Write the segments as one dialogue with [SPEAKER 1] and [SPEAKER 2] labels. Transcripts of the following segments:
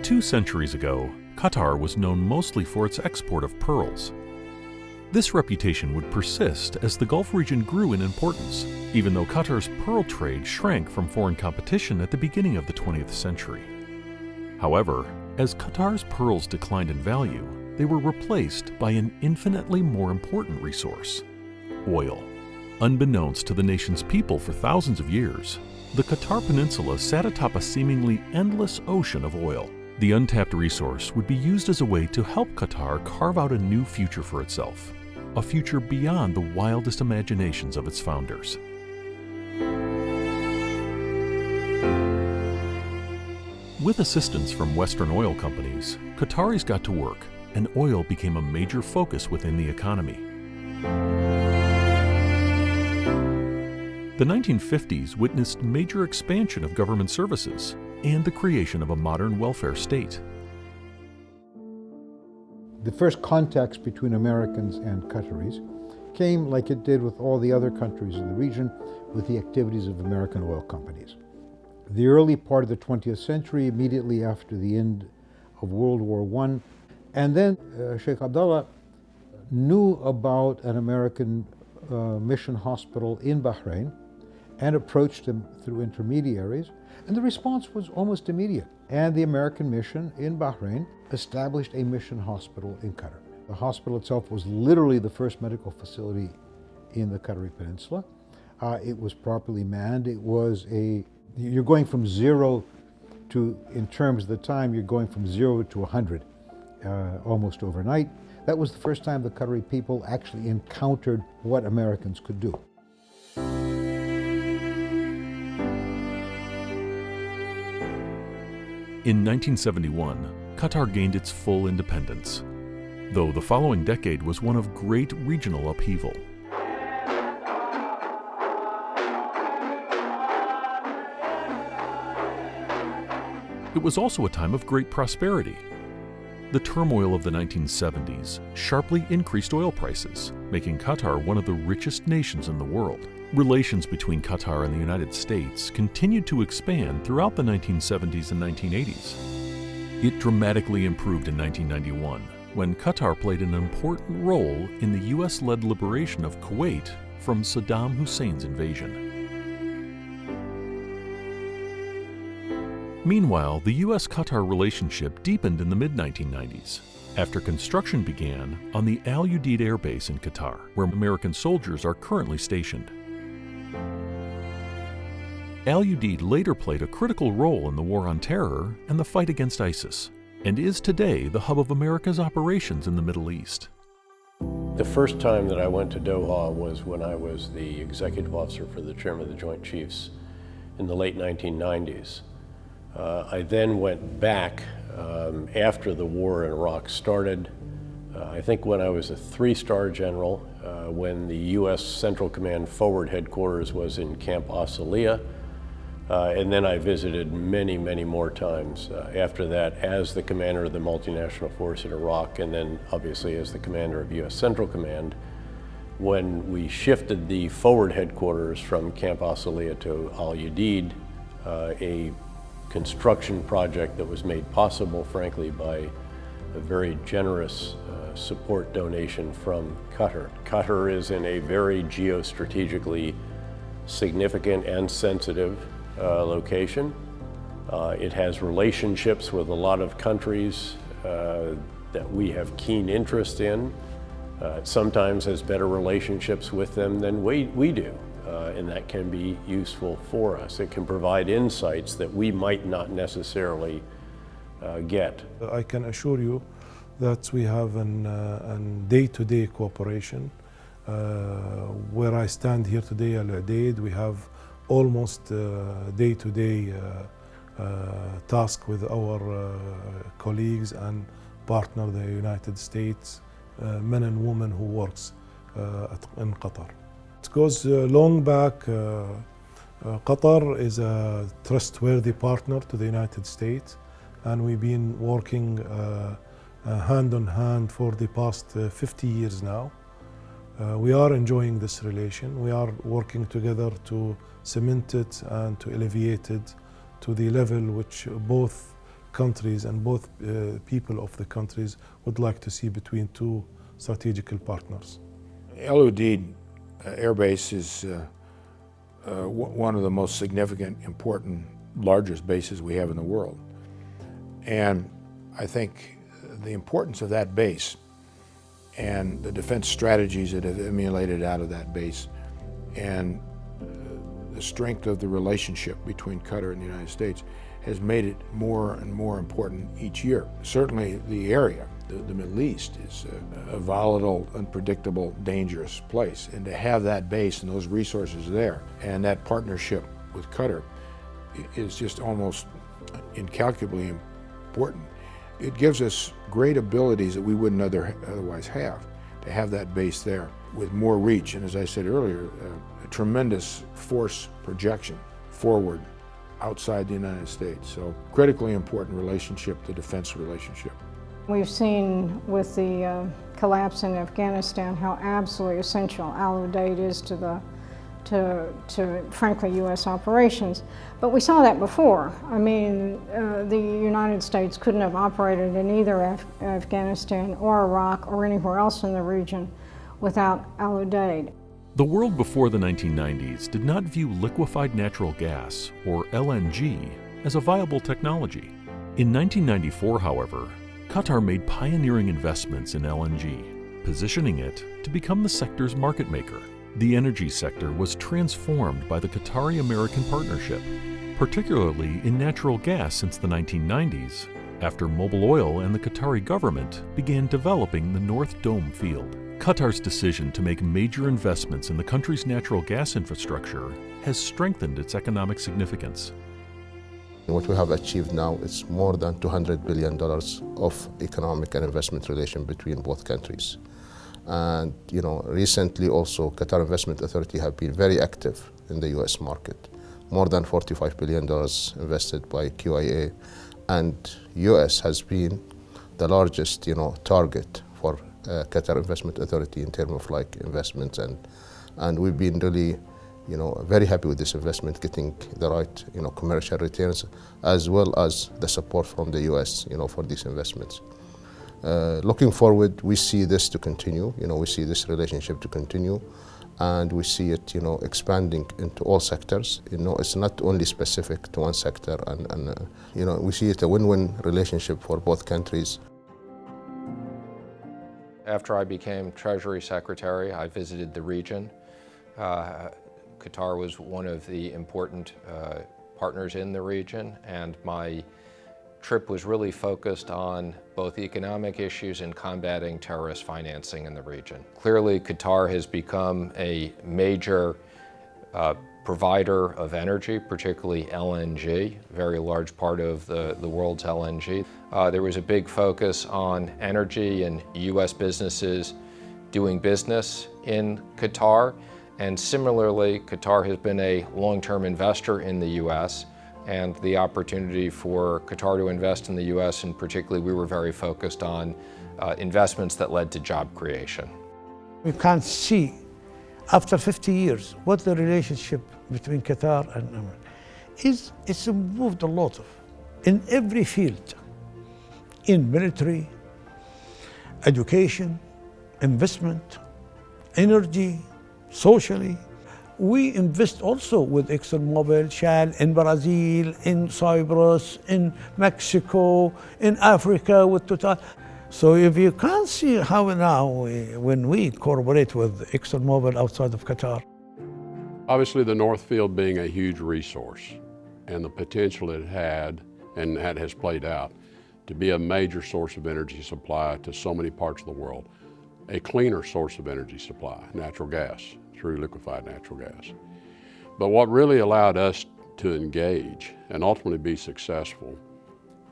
[SPEAKER 1] 2 centuries ago, Qatar was known mostly for its export of pearls. This reputation would persist as the Gulf region grew in importance, even though Qatar's pearl trade shrank from foreign competition at the beginning of the 20th century. However, as Qatar's pearls declined in value, they were replaced by an infinitely more important resource: oil. Unbeknownst to the nation's people for thousands of years, the Qatar Peninsula sat atop a seemingly endless ocean of oil. The untapped resource would be used as a way to help Qatar carve out a new future for itself, a future beyond the wildest imaginations of its founders. With assistance from Western oil companies, Qataris got to work, and oil became a major focus within the economy. The 1950s witnessed major expansion of government services and the creation of a modern welfare state.
[SPEAKER 2] The first contacts between Americans and Qataris came, like it did with all the other countries in the region, with the activities of American oil companies. The early part of the 20th century, immediately after the end of World War I, and then Sheikh Abdullah knew about an American mission hospital in Bahrain and approached him through intermediaries, and the response was almost immediate. And the American mission in Bahrain established a mission hospital in Qatar. The hospital itself was literally the first medical facility in the Qatari Peninsula. It was properly manned. It was you're going from zero to, in terms of the time, you're going from 0 to 100 almost overnight. That was the first time the Qatari people actually encountered what Americans could do.
[SPEAKER 1] In 1971, Qatar gained its full independence, though the following decade was one of great regional upheaval. It was also a time of great prosperity. The turmoil of the 1970s sharply increased oil prices, making Qatar one of the richest nations in the world. Relations between Qatar and the United States continued to expand throughout the 1970s and 1980s. It dramatically improved in 1991, when Qatar played an important role in the US-led liberation of Kuwait from Saddam Hussein's invasion. Meanwhile, the US-Qatar relationship deepened in the mid-1990s, after construction began on the Al Udeid Air Base in Qatar, where American soldiers are currently stationed. Al Udeid later played a critical role in the war on terror and the fight against ISIS, and is today the hub of America's operations in the Middle East.
[SPEAKER 3] The first time that I went to Doha was when I was the executive officer for the Chairman of the Joint Chiefs in the late 1990s. I then went back after the war in Iraq started, I think when I was a 3-star general, when the U.S. Central Command Forward Headquarters was in Camp Asaliya, and then I visited many, many more times after that as the commander of the multinational force in Iraq, and then obviously as the commander of U.S. Central Command. When we shifted the forward headquarters from Camp Asaliya to Al Udeid, a construction project that was made possible, frankly, by a very generous support donation from Qatar. Qatar is in a very geostrategically significant and sensitive location. It has relationships with a lot of countries that we have keen interest in. It sometimes has better relationships with them than we do. And that can be useful for us. It can provide insights that we might not necessarily get.
[SPEAKER 4] I can assure you that we have a day-to-day cooperation. Where I stand here today, Al Udeid, we have almost day-to-day task with our colleagues and partner, the United States, men and women who works in Qatar. It goes long back. Qatar is a trustworthy partner to the United States, and we've been working hand in hand for the past 50 years now. We are enjoying this relation. We are working together to cement it and to elevate it to the level which both countries and both people of the countries would like to see between two strategical partners.
[SPEAKER 5] El Udeid Air Base is one of the most significant, important, largest bases we have in the world. And I think the importance of that base and the defense strategies that have emulated out of that base and the strength of the relationship between Qatar and the United States has made it more and more important each year. Certainly the area, the Middle East, is a volatile, unpredictable, dangerous place. And to have that base and those resources there and that partnership with Qatar is just almost incalculably important. It gives us great abilities that we wouldn't otherwise have, to have that base there with more reach, and as I said earlier, a tremendous force projection forward outside the United States. So critically important relationship, the defense relationship.
[SPEAKER 6] We've seen with the collapse in Afghanistan how absolutely essential Al Udeid is to frankly U.S. operations. But we saw that before. I mean, the United States couldn't have operated in either Afghanistan or Iraq or anywhere else in the region without Al Udeid.
[SPEAKER 1] The world before the 1990s did not view liquefied natural gas, or LNG, as a viable technology. In 1994, however, Qatar made pioneering investments in LNG, positioning it to become the sector's market maker. The energy sector was transformed by the Qatari-American partnership, particularly in natural gas since the 1990s, after Mobil Oil and the Qatari government began developing the North Dome field. Qatar's decision to make major investments in the country's natural gas infrastructure has strengthened its economic significance.
[SPEAKER 7] What we have achieved now is more than $200 billion of economic and investment relation between both countries. And recently also Qatar Investment Authority have been very active in the US market. More than $45 billion invested by QIA, and US has been the largest target for Qatar Investment Authority in terms of investments, and we've been really very happy with this investment, getting the right commercial returns as well as the support from the US for these investments. Looking forward, we see this to continue. We see this relationship to continue, and we see it expanding into all sectors. It's not only specific to one sector, and we see it a win-win relationship for both countries.
[SPEAKER 8] After I became Treasury Secretary, I visited the region. Qatar was one of the important partners in the region, and my trip was really focused on both economic issues and combating terrorist financing in the region. Clearly, Qatar has become a major provider of energy, particularly LNG, a very large part of the world's LNG. There was a big focus on energy and US businesses doing business in Qatar. And similarly, Qatar has been a long-term investor in the US, and the opportunity for Qatar to invest in the US, and particularly we were very focused on investments that led to job creation.
[SPEAKER 9] We can see, after 50 years, what the relationship between Qatar and America is. It's improved a lot in every field, in military, education, investment, energy, socially. We invest also with ExxonMobil, Shell in Brazil, in Cyprus, in Mexico, in Africa with Total. So if you can't see how now, when we cooperate with ExxonMobil outside of Qatar.
[SPEAKER 10] Obviously the North Field being a huge resource and the potential it had and that has played out to be a major source of energy supply to so many parts of the world, a cleaner source of energy supply, natural gas, through liquefied natural gas. But what really allowed us to engage and ultimately be successful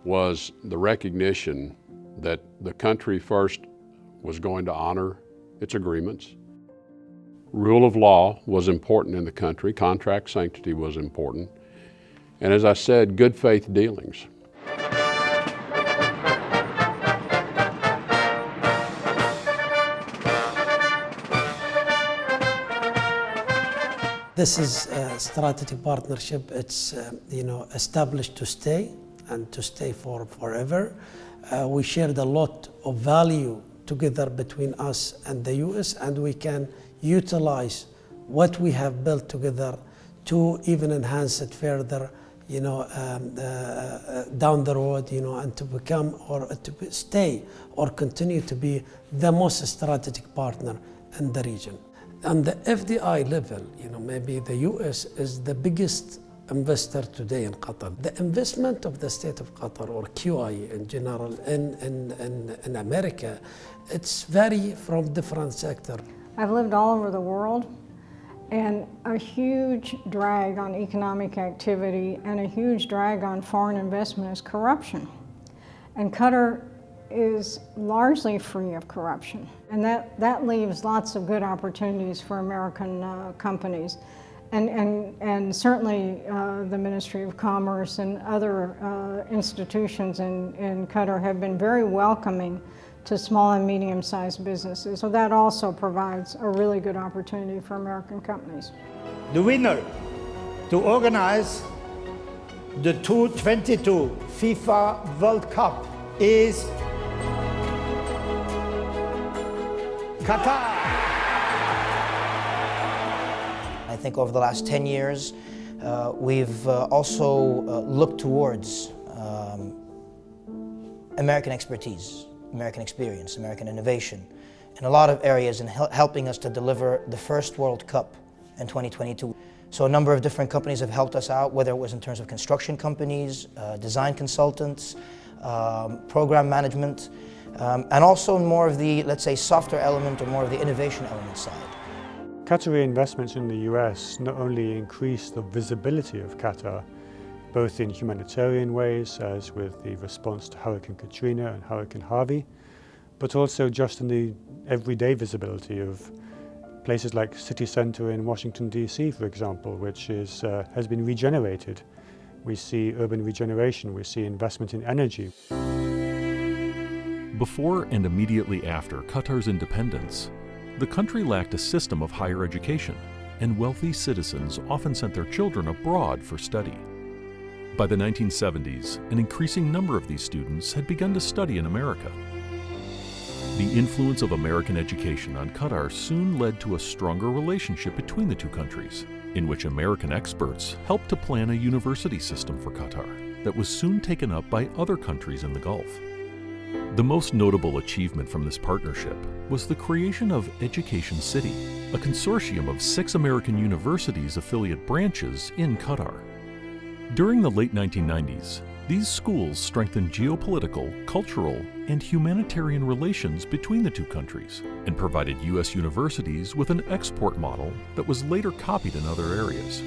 [SPEAKER 10] was the recognition that the country first was going to honor its agreements. Rule of law was important in the country, contract sanctity was important, and as I said, good faith dealings.
[SPEAKER 11] This is a strategic partnership. It's established to stay,
[SPEAKER 9] and to stay for forever. We shared a lot of value together between us and the US, and we can utilize what we have built together to even enhance it further, down the road, and to become or to stay or continue to be the most strategic partner in the region. On the FDI level, maybe the US is the biggest investor today in Qatar. The investment of the state of Qatar, or QI in general, in America, it's vary from different sectors.
[SPEAKER 6] I've lived all over the world, and a huge drag on economic activity and a huge drag on foreign investment is corruption. And Qatar is largely free of corruption. And that leaves lots of good opportunities for American companies. And certainly the Ministry of Commerce and other institutions in Qatar have been very welcoming to small and medium-sized businesses. So that also provides a really good opportunity for American companies.
[SPEAKER 11] The winner to organize the 2022 FIFA World Cup is Qatar.
[SPEAKER 12] I think over the last 10 years, we've also looked towards American expertise, American experience, American innovation in a lot of areas, and helping us to deliver the first World Cup in 2022. So a number of different companies have helped us out, whether it was in terms of construction companies, design consultants, program management, and also more of the, let's say, softer element or more of the innovation element side.
[SPEAKER 13] Qatari investments in the US not only increase the visibility of Qatar, both in humanitarian ways, as with the response to Hurricane Katrina and Hurricane Harvey, but also just in the everyday visibility of places like City Center in Washington, D.C., for example, which has been regenerated. We see urban regeneration, we see investment in energy.
[SPEAKER 1] Before and immediately after Qatar's independence, the country lacked a system of higher education, and wealthy citizens often sent their children abroad for study. By the 1970s, an increasing number of these students had begun to study in America. The influence of American education on Qatar soon led to a stronger relationship between the two countries, in which American experts helped to plan a university system for Qatar that was soon taken up by other countries in the Gulf. The most notable achievement from this partnership was the creation of Education City, a consortium of 6 American universities' affiliate branches in Qatar. During the late 1990s, these schools strengthened geopolitical, cultural, and humanitarian relations between the two countries and provided U.S. universities with an export model that was later copied in other areas.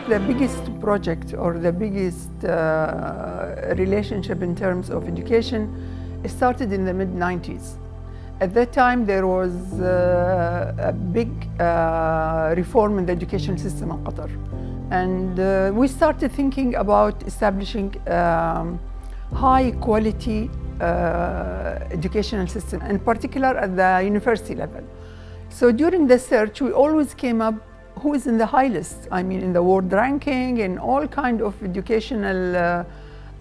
[SPEAKER 14] The biggest project or the biggest relationship in terms of education started in the mid-90s. At that time, there was a big reform in the education system in Qatar. And we started thinking about establishing high quality educational system, in particular at the university level. So during the search, we always came up who is in the high list. I mean, in the world ranking, in all kind of educational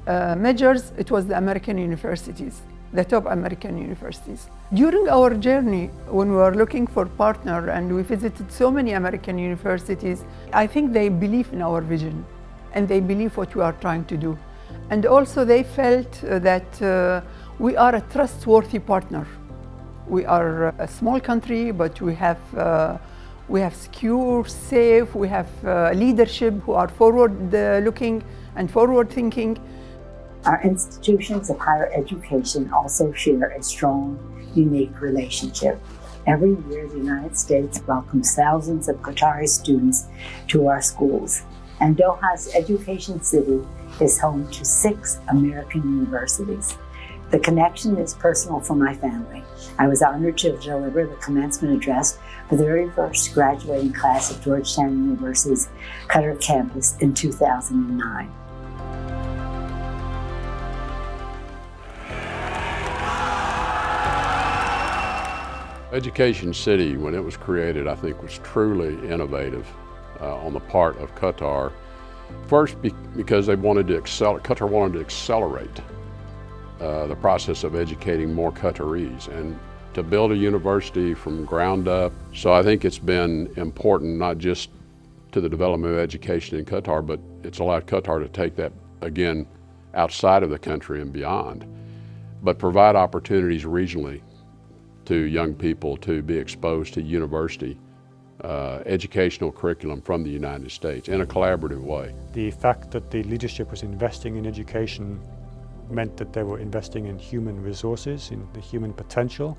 [SPEAKER 14] measures, it was the American universities, the top American universities. During our journey, when we were looking for partner and we visited so many American universities, I think they believe in our vision and they believe what we are trying to do. And also they felt that we are a trustworthy partner. We are a small country, but we have secure, safe, we have leadership who are forward-looking and forward-thinking.
[SPEAKER 15] Our institutions of higher education also share a strong, unique relationship. Every year, the United States welcomes thousands of Qatari students to our schools, and Doha's Education City is home to 6 American universities. The connection is personal for my family. I was honored to deliver the commencement address for the very first graduating class of Georgetown University's Qatar campus in 2009.
[SPEAKER 10] Education City, when it was created, I think was truly innovative on the part of Qatar. First, because they wanted to Qatar wanted to accelerate the process of educating more Qataris and to build a university from ground up. So I think it's been important not just to the development of education in Qatar, but it's allowed Qatar to take that again outside of the country and beyond, but provide opportunities regionally to young people to be exposed to university educational curriculum from the United States in a collaborative way.
[SPEAKER 13] The fact that the leadership was investing in education meant that they were investing in human resources, in the human potential,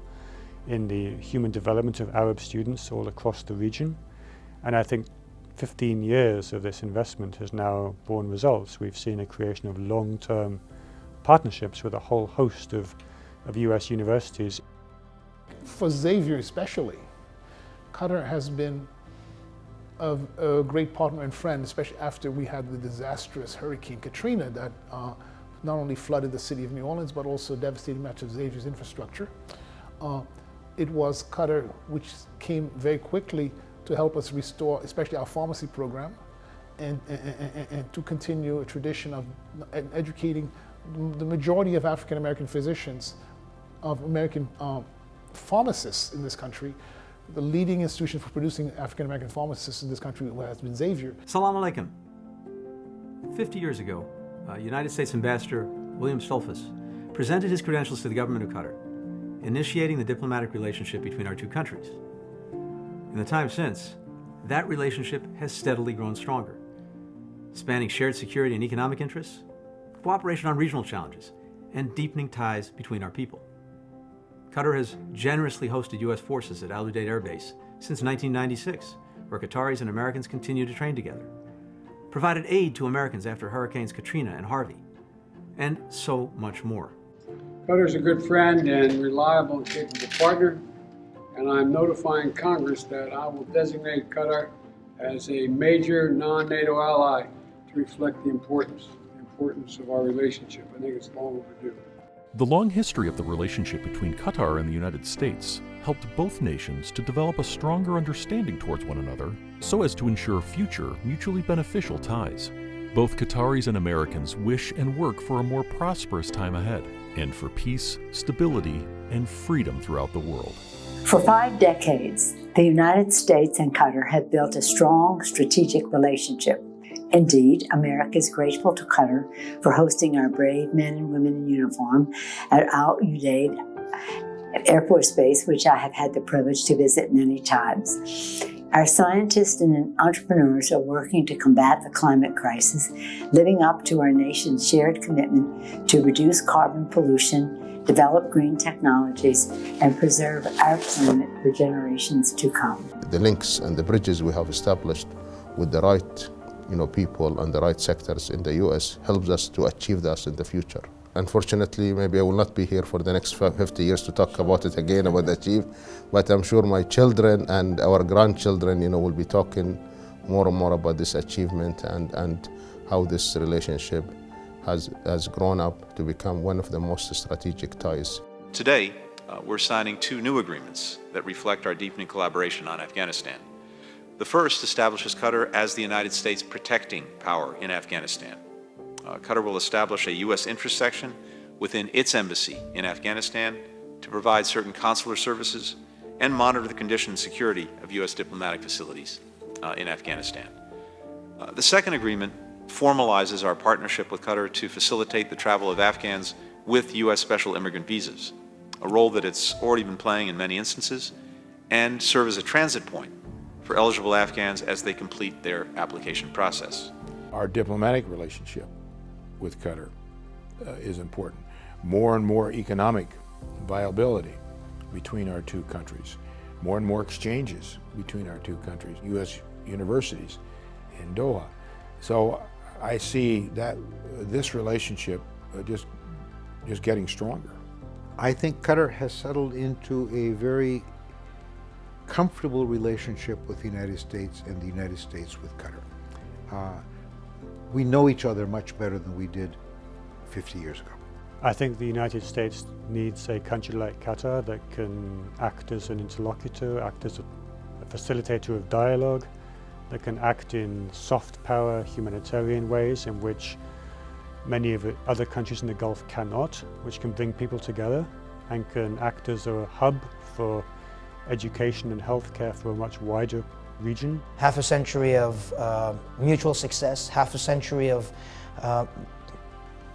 [SPEAKER 13] in the human development of Arab students all across the region. And I think 15 years of this investment has now borne results. We've seen a creation of long-term partnerships with a whole host of US universities.
[SPEAKER 16] For Xavier especially, Qatar has been a great partner and friend, especially after we had the disastrous Hurricane Katrina that not only flooded the city of New Orleans, but also devastated much of Xavier's infrastructure. It was Qatar which came very quickly to help us restore, especially our pharmacy program, and to continue a tradition of educating the majority of African American physicians, of American pharmacists in this country. The leading institution for producing African American pharmacists in this country has been Xavier.
[SPEAKER 17] Salam alaikum. 50 years ago, United States Ambassador William Stolfus presented his credentials to the government of Qatar, initiating the diplomatic relationship between our two countries. In the time since, that relationship has steadily grown stronger, spanning shared security and economic interests, cooperation on regional challenges, and deepening ties between our people. Qatar has generously hosted U.S. forces at Al Udeid Air Base since 1996, where Qataris and Americans continue to train together, provided aid to Americans after Hurricanes Katrina and Harvey, and so much more.
[SPEAKER 18] Qatar is a good friend and reliable and capable partner, and I'm notifying Congress that I will designate Qatar as a major non-NATO ally to reflect the importance of our relationship. I think it's long overdue.
[SPEAKER 1] The long history of the relationship between Qatar and the United States helped both nations to develop a stronger understanding towards one another so as to ensure future mutually beneficial ties. Both Qataris and Americans wish and work for a more prosperous time ahead and for peace, stability, and freedom throughout the world.
[SPEAKER 15] For 5 decades, the United States and Qatar have built a strong strategic relationship. Indeed, America is grateful to Qatar for hosting our brave men and women in uniform at Al Udeid Air Force Base, which I have had the privilege to visit many times. Our scientists and entrepreneurs are working to combat the climate crisis, living up to our nation's shared commitment to reduce carbon pollution, develop green technologies, and preserve our planet for generations to come.
[SPEAKER 7] The links and the bridges we have established with the right people and the right sectors in the U.S. helps us to achieve this in the future. Unfortunately, maybe I will not be here for the next 50 years to talk about it again, about the achieve, but I'm sure my children and our grandchildren, will be talking more and more about this achievement and how this relationship has grown up to become one of the most strategic ties.
[SPEAKER 19] Today, we're signing 2 new agreements that reflect our deepening collaboration on Afghanistan. The first establishes Qatar as the United States protecting power in Afghanistan. Qatar will establish a U.S. interest section within its embassy in Afghanistan to provide certain consular services and monitor the condition and security of U.S. diplomatic facilities in Afghanistan. The second agreement formalizes our partnership with Qatar to facilitate the travel of Afghans with U.S. special immigrant visas, a role that it's already been playing in many instances, and serve as a transit point for eligible Afghans as they complete their application process.
[SPEAKER 5] Our diplomatic relationship with Qatar is important. More and more economic viability between our two countries. More and more exchanges between our two countries. U.S. universities in Doha. So I see that this relationship just getting stronger.
[SPEAKER 2] I think Qatar has settled into a very comfortable relationship with the United States and the United States with Qatar. We know each other much better than we did 50 years ago.
[SPEAKER 13] I think the United States needs a country like Qatar that can act as an interlocutor, act as a facilitator of dialogue, that can act in soft power humanitarian ways in which many of the other countries in the Gulf cannot, which can bring people together and can act as a hub for education and healthcare for a much wider region.
[SPEAKER 12] Half a century of mutual success, half a century of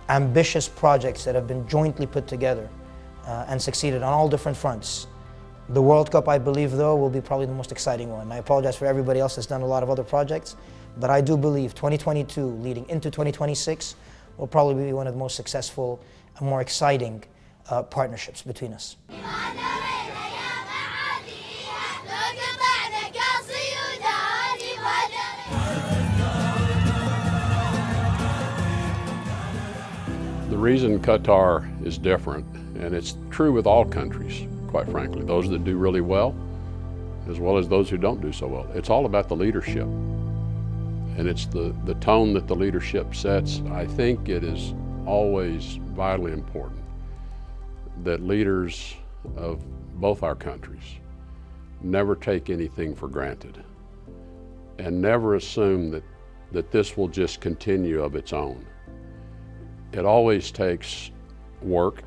[SPEAKER 12] ambitious projects that have been jointly put together and succeeded on all different fronts. The World Cup, I believe, though, will be probably the most exciting one. I apologize for everybody else that's done a lot of other projects, but I do believe 2022 leading into 2026 will probably be one of the most successful and more exciting partnerships between us.
[SPEAKER 10] The reason Qatar is different, and it's true with all countries, quite frankly, those that do really well as those who don't do so well, it's all about the leadership. And it's the tone that the leadership sets. I think it is always vitally important that leaders of both our countries never take anything for granted and never assume that this will just continue of its own. It always takes work,